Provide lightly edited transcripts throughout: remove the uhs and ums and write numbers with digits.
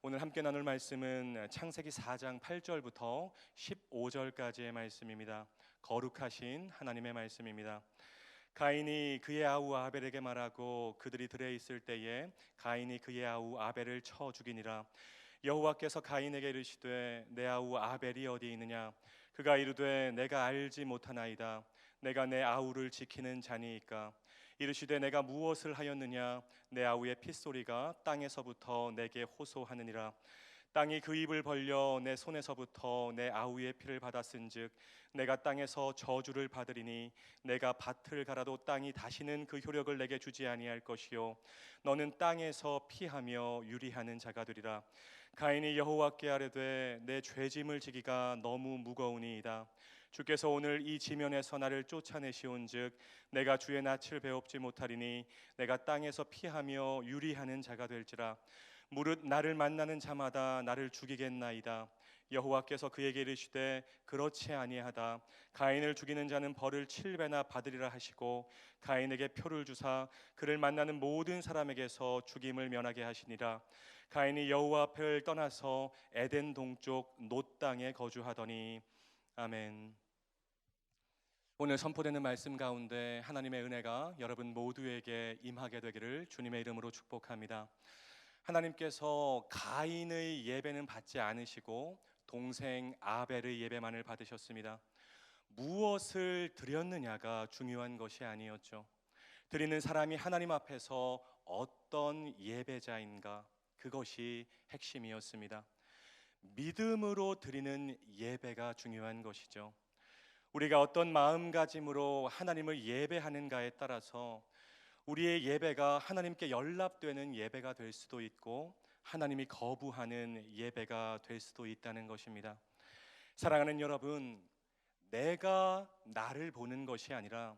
오늘 함께 나눌 말씀은 창세기 4장 8절부터 15절까지의 말씀입니다. 거룩하신 하나님의 말씀입니다. 가인이 그의 아우 아벨에게 말하고 그들이 들에 있을 때에 가인이 그의 아우 아벨을 쳐 죽이니라. 여호와께서 가인에게 이르시되 내 아우 아벨이 어디 있느냐? 그가 이르되 내가 알지 못하나이다. 내가 내 아우를 지키는 자니이까. 이르시되 내가 무엇을 하였느냐? 내 아우의 핏소리가 땅에서부터 내게 호소하느니라. 땅이 그 입을 벌려 내 손에서부터 내 아우의 피를 받았은즉 내가 땅에서 저주를 받으리니 내가 밭을 갈아도 땅이 다시는 그 효력을 내게 주지 아니할 것이요 너는 땅에서 피하며 유리하는 자가 되리라. 가인이 여호와께 아뢰되 내 죄짐을 지기가 너무 무거우니이다. 주께서 오늘 이 지면에서 나를 쫓아내시온즉 내가 주의 낯을 배웁지 못하리니 내가 땅에서 피하며 유리하는 자가 될지라. 무릇 나를 만나는 자마다 나를 죽이겠나이다. 여호와께서 그에게 이르시되 그렇지 아니하다. 가인을 죽이는 자는 벌을 7배나 받으리라 하시고 가인에게 표를 주사 그를 만나는 모든 사람에게서 죽임을 면하게 하시니라. 가인이 여호와 앞을 떠나서 에덴 동쪽 놋 땅에 거주하더니. 아멘. 오늘 선포되는 말씀 가운데 하나님의 은혜가 여러분 모두에게 임하게 되기를 주님의 이름으로 축복합니다. 하나님께서 가인의 예배는 받지 않으시고 동생 아벨의 예배만을 받으셨습니다. 무엇을 드렸느냐가 중요한 것이 아니었죠. 드리는 사람이 하나님 앞에서 어떤 예배자인가, 그것이 핵심이었습니다. 믿음으로 드리는 예배가 중요한 것이죠. 우리가 어떤 마음가짐으로 하나님을 예배하는가에 따라서 우리의 예배가 하나님께 연락되는 예배가 될 수도 있고 하나님이 거부하는 예배가 될 수도 있다는 것입니다. 사랑하는 여러분, 내가 나를 보는 것이 아니라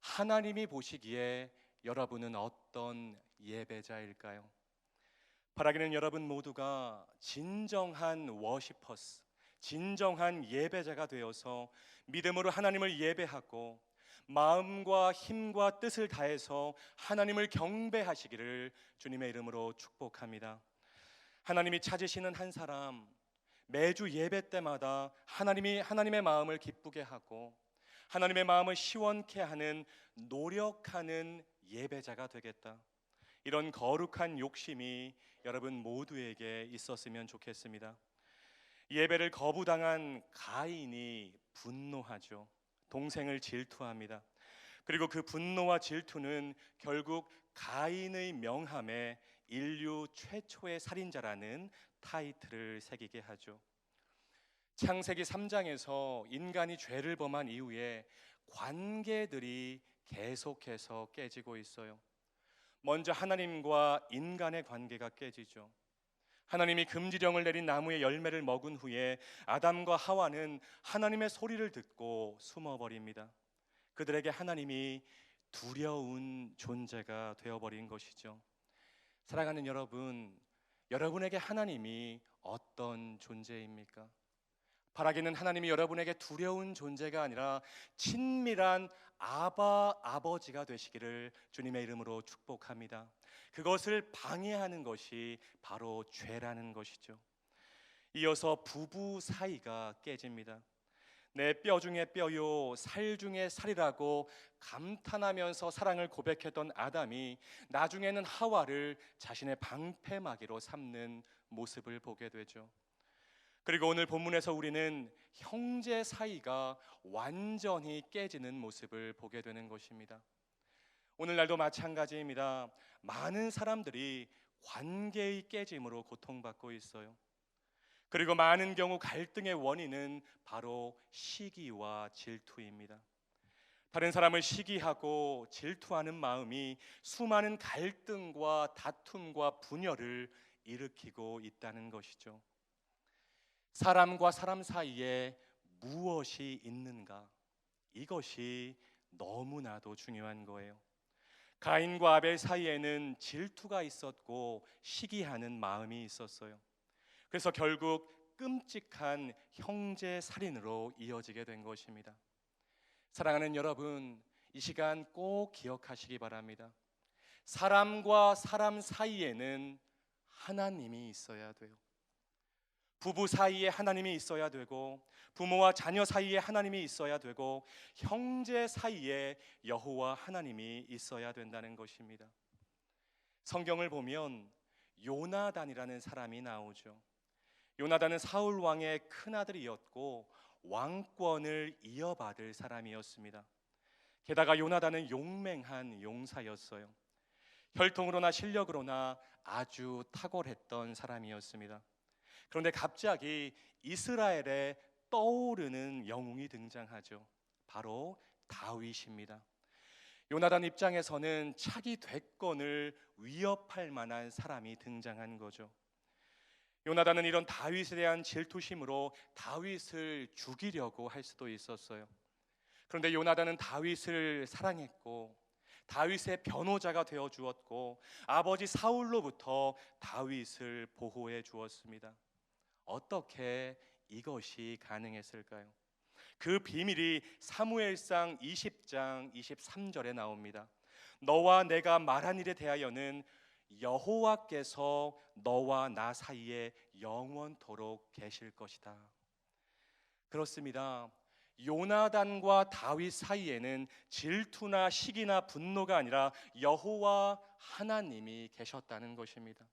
하나님이 보시기에 여러분은 어떤 예배자일까요? 바라기는 여러분 모두가 진정한 워시퍼스, 진정한 예배자가 되어서 믿음으로 하나님을 예배하고 마음과 힘과 뜻을 다해서 하나님을 경배하시기를 주님의 이름으로 축복합니다. 하나님이 찾으시는 한 사람, 매주 예배 때마다 하나님의 마음을 기쁘게 하고 하나님의 마음을 시원케 하는 노력하는 예배자가 되겠다. 이런 거룩한 욕심이 여러분 모두에게 있었으면 좋겠습니다. 예배를 거부당한 가인이 분노하죠. 동생을 질투합니다. 그리고 그 분노와 질투는 결국 가인의 명함에 인류 최초의 살인자라는 타이틀을 새기게 하죠. 창세기 3장에서 인간이 죄를 범한 이후에 관계들이 계속해서 깨지고 있어요. 먼저 하나님과 인간의 관계가 깨지죠. 하나님이 금지령을 내린 나무의 열매를 먹은 후에 아담과 하와는 하나님의 소리를 듣고 숨어버립니다. 그들에게 하나님이 두려운 존재가 되어버린 것이죠. 사랑하는 여러분, 여러분에게 하나님이 어떤 존재입니까? 바라기는 하나님이 여러분에게 두려운 존재가 아니라 친밀한 아버지가 되시기를 주님의 이름으로 축복합니다. 그것을 방해하는 것이 바로 죄라는 것이죠. 이어서 부부 사이가 깨집니다. 내 뼈 중에 뼈요 살 중에 살이라고 감탄하면서 사랑을 고백했던 아담이 나중에는 하와를 자신의 방패막이로 삼는 모습을 보게 되죠. 그리고 오늘 본문에서 우리는 형제 사이가 완전히 깨지는 모습을 보게 되는 것입니다. 오늘날도 마찬가지입니다. 많은 사람들이 관계의 깨짐으로 고통받고 있어요. 그리고 많은 경우 갈등의 원인은 바로 시기와 질투입니다. 다른 사람을 시기하고 질투하는 마음이 수많은 갈등과 다툼과 분열을 일으키고 있다는 것이죠. 사람과 사람 사이에 무엇이 있는가? 이것이 너무나도 중요한 거예요. 가인과 아벨 사이에는 질투가 있었고 시기하는 마음이 있었어요. 그래서 결국 끔찍한 형제 살인으로 이어지게 된 것입니다. 사랑하는 여러분, 이 시간 꼭 기억하시기 바랍니다. 사람과 사람 사이에는 하나님이 있어야 돼요. 부부 사이에 하나님이 있어야 되고, 부모와 자녀 사이에 하나님이 있어야 되고, 형제 사이에 여호와 하나님이 있어야 된다는 것입니다. 성경을 보면 요나단이라는 사람이 나오죠. 요나단은 사울 왕의 큰아들이었고 왕권을 이어받을 사람이었습니다. 게다가 요나단은 용맹한 용사였어요. 혈통으로나 실력으로나 아주 탁월했던 사람이었습니다. 그런데 갑자기 이스라엘에 떠오르는 영웅이 등장하죠. 바로 다윗입니다. 요나단 입장에서는 차기 대권을 위협할 만한 사람이 등장한 거죠. 요나단은 이런 다윗에 대한 질투심으로 다윗을 죽이려고 할 수도 있었어요. 그런데 요나단은 다윗을 사랑했고 다윗의 변호자가 되어 주었고 아버지 사울로부터 다윗을 보호해 주었습니다. 어떻게 이것이 가능했을까요? 그 비밀이 사무엘상 20장 23절에 나옵니다. 너와 내가 말한 일에 대하여는 여호와께서 너와 나 사이에 영원토록 계실 것이다. 그렇습니다. 요나단과 다윗 사이에는 질투나 시기나 분노가 아니라 여호와 하나님이 계셨다는 것입니다.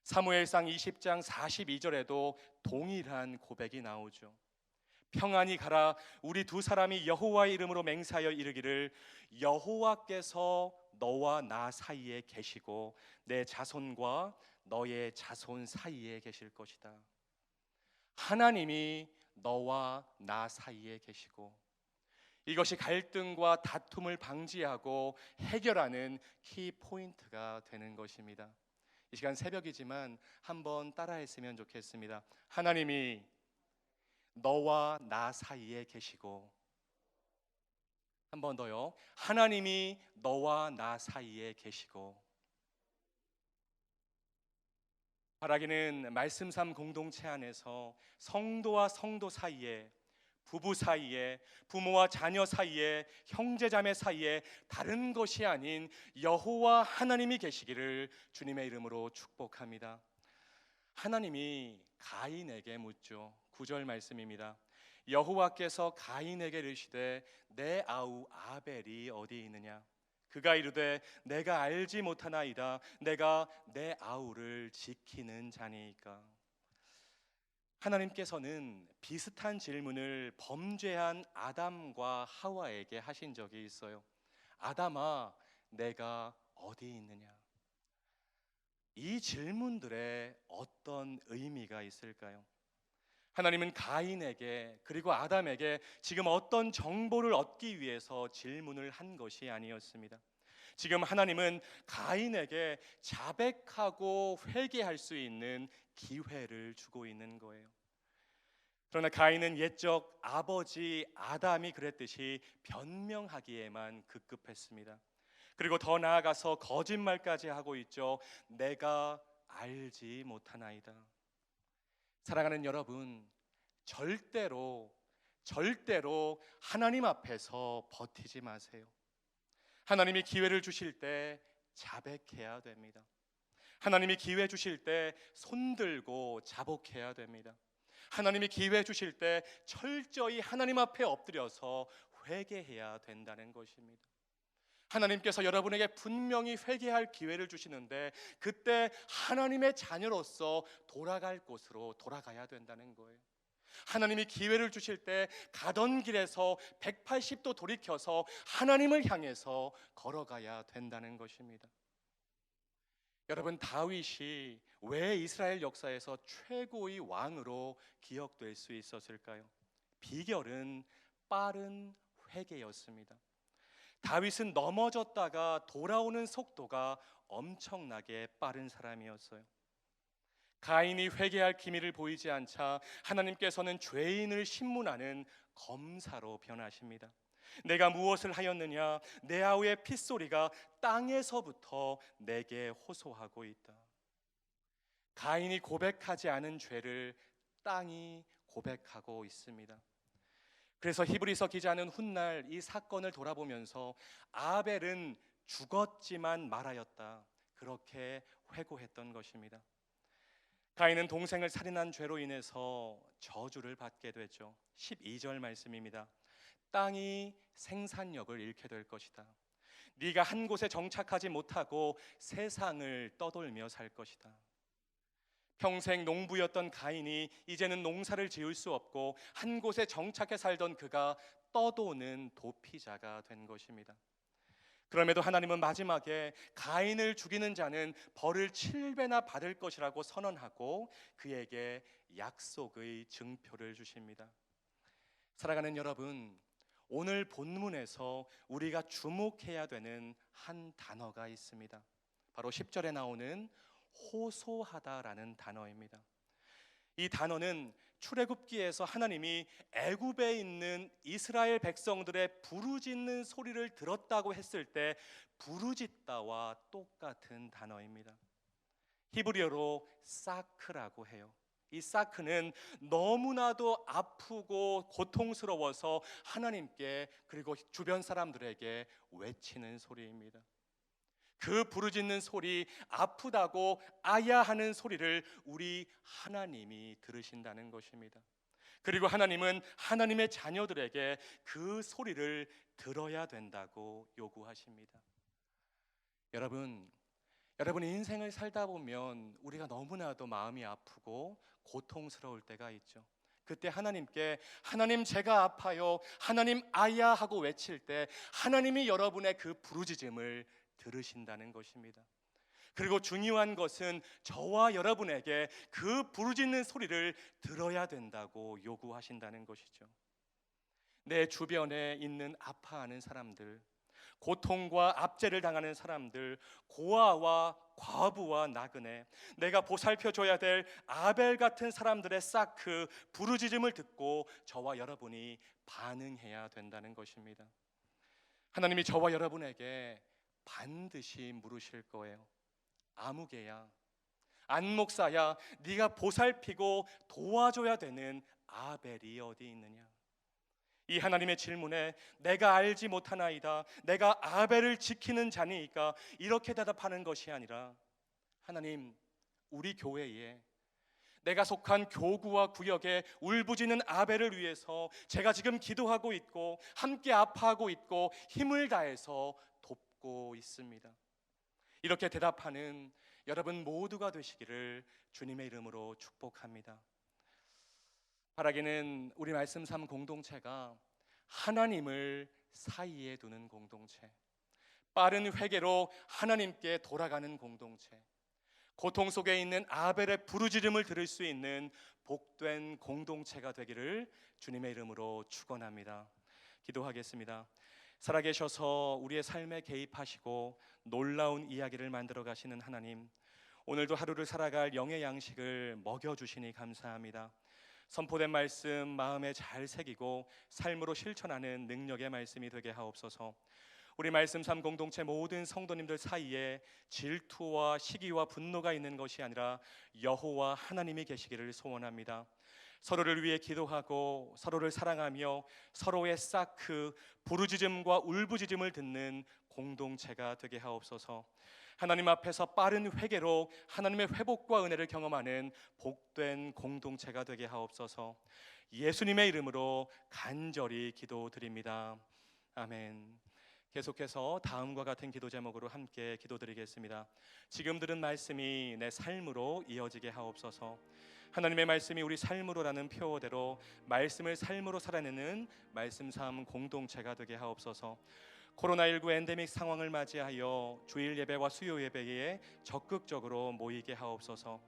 사무엘상 20장 42절에도 동일한 고백이 나오죠. 평안히 가라. 우리 두 사람이 여호와의 이름으로 맹세하여 이르기를 여호와께서 너와 나 사이에 계시고 내 자손과 너의 자손 사이에 계실 것이다. 하나님이 너와 나 사이에 계시고 이것이 갈등과 다툼을 방지하고 해결하는 키 포인트가 되는 것입니다. 이 시간 새벽이지만 한번 따라했으면 좋겠습니다. 하나님이 너와 나 사이에 계시고, 한 번 더요. 하나님이 너와 나 사이에 계시고. 바라기는 말씀 삶 공동체 안에서 성도와 성도 사이에, 부부 사이에, 부모와 자녀 사이에, 형제자매 사이에 다른 것이 아닌 여호와 하나님이 계시기를 주님의 이름으로 축복합니다. 하나님이 가인에게 묻죠. 9절 말씀입니다. 여호와께서 가인에게 이르시되 내 아우 아벨이 어디 있느냐? 그가 이르되 내가 알지 못하나이다. 내가 내 아우를 지키는 자니까. 하나님께서는 비슷한 질문을 범죄한 아담과 하와에게 하신 적이 있어요. 아담아, 내가 어디 있느냐? 이 질문들에 어떤 의미가 있을까요? 하나님은 가인에게 그리고 아담에게 지금 어떤 정보를 얻기 위해서 질문을 한 것이 아니었습니다. 지금 하나님은 가인에게 자백하고 회개할 수 있는 기회를 주고 있는 거예요. 그러나 가인은 옛적 아버지 아담이 그랬듯이 변명하기에만 급급했습니다. 그리고 더 나아가서 거짓말까지 하고 있죠. 내가 알지 못하나이다. 사랑하는 여러분, 절대로 하나님 앞에서 버티지 마세요. 하나님이 기회를 주실 때 자백해야 됩니다. 하나님이 기회 주실 때 손들고 자복해야 됩니다. 하나님이 기회 주실 때 철저히 하나님 앞에 엎드려서 회개해야 된다는 것입니다. 하나님께서 여러분에게 분명히 회개할 기회를 주시는데 그때 하나님의 자녀로서 돌아갈 곳으로 돌아가야 된다는 거예요. 하나님이 기회를 주실 때 가던 길에서 180도 돌이켜서 하나님을 향해서 걸어가야 된다는 것입니다. 여러분, 다윗이 왜 이스라엘 역사에서 최고의 왕으로 기억될 수 있었을까요? 비결은 빠른 회개였습니다. 다윗은 넘어졌다가 돌아오는 속도가 엄청나게 빠른 사람이었어요. 가인이 회개할 기미를 보이지 않자 하나님께서는 죄인을 신문하는 검사로 변하십니다. 내가 무엇을 하였느냐? 내 아우의 핏소리가 땅에서부터 내게 호소하고 있다. 가인이 고백하지 않은 죄를 땅이 고백하고 있습니다. 그래서 히브리서 기자는 훗날 이 사건을 돌아보면서 아벨은 죽었지만 말하였다. 그렇게 회고했던 것입니다. 가인은 동생을 살인한 죄로 인해서 저주를 받게 되죠. 12절 말씀입니다. 땅이 생산력을 잃게 될 것이다. 네가 한 곳에 정착하지 못하고 세상을 떠돌며 살 것이다. 평생 농부였던 가인이 이제는 농사를 지을 수 없고 한 곳에 정착해 살던 그가 떠도는 도피자가 된 것입니다. 그럼에도 하나님은 마지막에 가인을 죽이는 자는 벌을 7배나 받을 것이라고 선언하고 그에게 약속의 증표를 주십니다. 사랑하는 여러분, 오늘 본문에서 우리가 주목해야 되는 한 단어가 있습니다. 바로 10절에 나오는 호소하다라는 단어입니다. 이 단어는 출애굽기에서 하나님이 애굽에 있는 이스라엘 백성들의 부르짖는 소리를 들었다고 했을 때 부르짖다와 똑같은 단어입니다. 히브리어로 사크라고 해요. 이 사크는 너무나도 아프고 고통스러워서 하나님께 그리고 주변 사람들에게 외치는 소리입니다. 그 부르짖는 소리, 아프다고 아야하는 소리를 우리 하나님이 들으신다는 것입니다. 그리고 하나님은 하나님의 자녀들에게 그 소리를 들어야 된다고 요구하십니다. 여러분 인생을 살다 보면 우리가 너무나도 마음이 아프고 고통스러울 때가 있죠. 그때 하나님께 하나님 제가 아파요, 하나님 아야 하고 외칠 때 하나님이 여러분의 그 부르짖음을 들으신다는 것입니다. 그리고 중요한 것은 저와 여러분에게 그 부르짖는 소리를 들어야 된다고 요구하신다는 것이죠. 내 주변에 있는 아파하는 사람들, 고통과 압제를 당하는 사람들, 고아와 과부와 나그네, 내가 보살펴줘야 될 아벨 같은 사람들의 사크 부르짖음을 듣고 저와 여러분이 반응해야 된다는 것입니다. 하나님이 저와 여러분에게 반드시 물으실 거예요. 아무개야, 안목사야, 네가 보살피고 도와줘야 되는 아벨이 어디 있느냐? 이 하나님의 질문에 내가 알지 못하나이다, 내가 아벨을 지키는 자니까, 이렇게 대답하는 것이 아니라 하나님, 우리 교회에 내가 속한 교구와 구역에 울부짖는 아벨을 위해서 제가 지금 기도하고 있고 함께 아파하고 있고 힘을 다해서 돕고 있습니다. 이렇게 대답하는 여러분 모두가 되시기를 주님의 이름으로 축복합니다. 바라기는 우리 말씀 3 공동체가 하나님을 사이에 두는 공동체, 빠른 회개로 하나님께 돌아가는 공동체, 고통 속에 있는 아벨의 부르짖음을 들을 수 있는 복된 공동체가 되기를 주님의 이름으로 축원합니다. 기도하겠습니다. 살아계셔서 우리의 삶에 개입하시고 놀라운 이야기를 만들어 가시는 하나님, 오늘도 하루를 살아갈 영의 양식을 먹여주시니 감사합니다. 선포된 말씀 마음에 잘 새기고 삶으로 실천하는 능력의 말씀이 되게 하옵소서. 우리 말씀 3 공동체 모든 성도님들 사이에 질투와 시기와 분노가 있는 것이 아니라 여호와 하나님이 계시기를 소원합니다. 서로를 위해 기도하고 서로를 사랑하며 서로의 사크 부르짖음과 울부짖음을 듣는 공동체가 되게 하옵소서. 하나님 앞에서 빠른 회개로 하나님의 회복과 은혜를 경험하는 복된 공동체가 되게 하옵소서. 예수님의 이름으로 간절히 기도드립니다. 아멘. 계속해서 다음과 같은 기도 제목으로 함께 기도드리겠습니다. 지금 들은 말씀이 내 삶으로 이어지게 하옵소서. 하나님의 말씀이 우리 삶으로라는 표어대로 말씀을 삶으로 살아내는 말씀 3 공동체가 되게 하옵소서. 코로나19 엔데믹 상황을 맞이하여 주일 예배와 수요 예배에 적극적으로 모이게 하옵소서.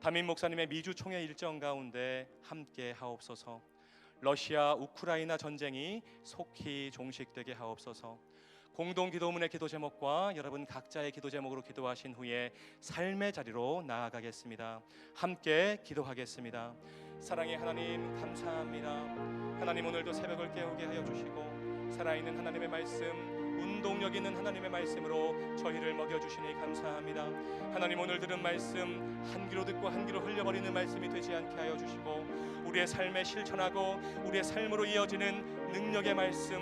담임 목사님의 미주 총회 일정 가운데 함께 하옵소서. 러시아 우크라이나 전쟁이 속히 종식되게 하옵소서. 공동 기도문의 기도 제목과 여러분 각자의 기도 제목으로 기도하신 후에 삶의 자리로 나아가겠습니다. 함께 기도하겠습니다. 사랑의 하나님 감사합니다. 하나님, 오늘도 새벽을 깨우게 하여 주시고 살아있는 하나님의 말씀, 운동력 있는 하나님의 말씀으로 저희를 먹여주시니 감사합니다. 하나님, 오늘 들은 말씀 한 귀로 듣고 한 귀로 흘려버리는 말씀이 되지 않게 하여 주시고 우리의 삶에 실천하고 우리의 삶으로 이어지는 능력의 말씀,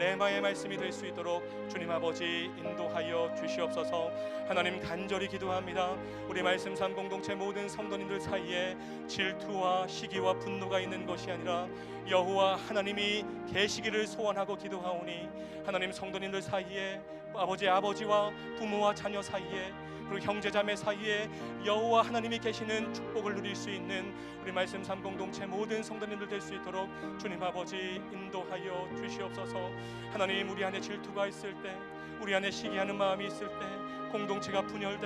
레마의 말씀이 될 수 있도록 주님 아버지 인도하여 주시옵소서. 하나님 간절히 기도합니다. 우리 말씀 산 공동체 모든 성도님들 사이에 질투와 시기와 분노가 있는 것이 아니라 여호와 하나님이 계시기를 소원하고 기도하오니 하나님 성도님들 사이에 아버지와 부모와 자녀 사이에 그리고 형제자매 사이에 여호와 하나님이 계시는 축복을 누릴 수 있는 우리 말씀 삼 공동체 모든 성도님들 될 수 있도록 주님 아버지 인도하여 주시옵소서. 하나님 우리 안에 질투가 있을 때, 우리 안에 시기하는 마음이 있을 때, 공동체가 분열되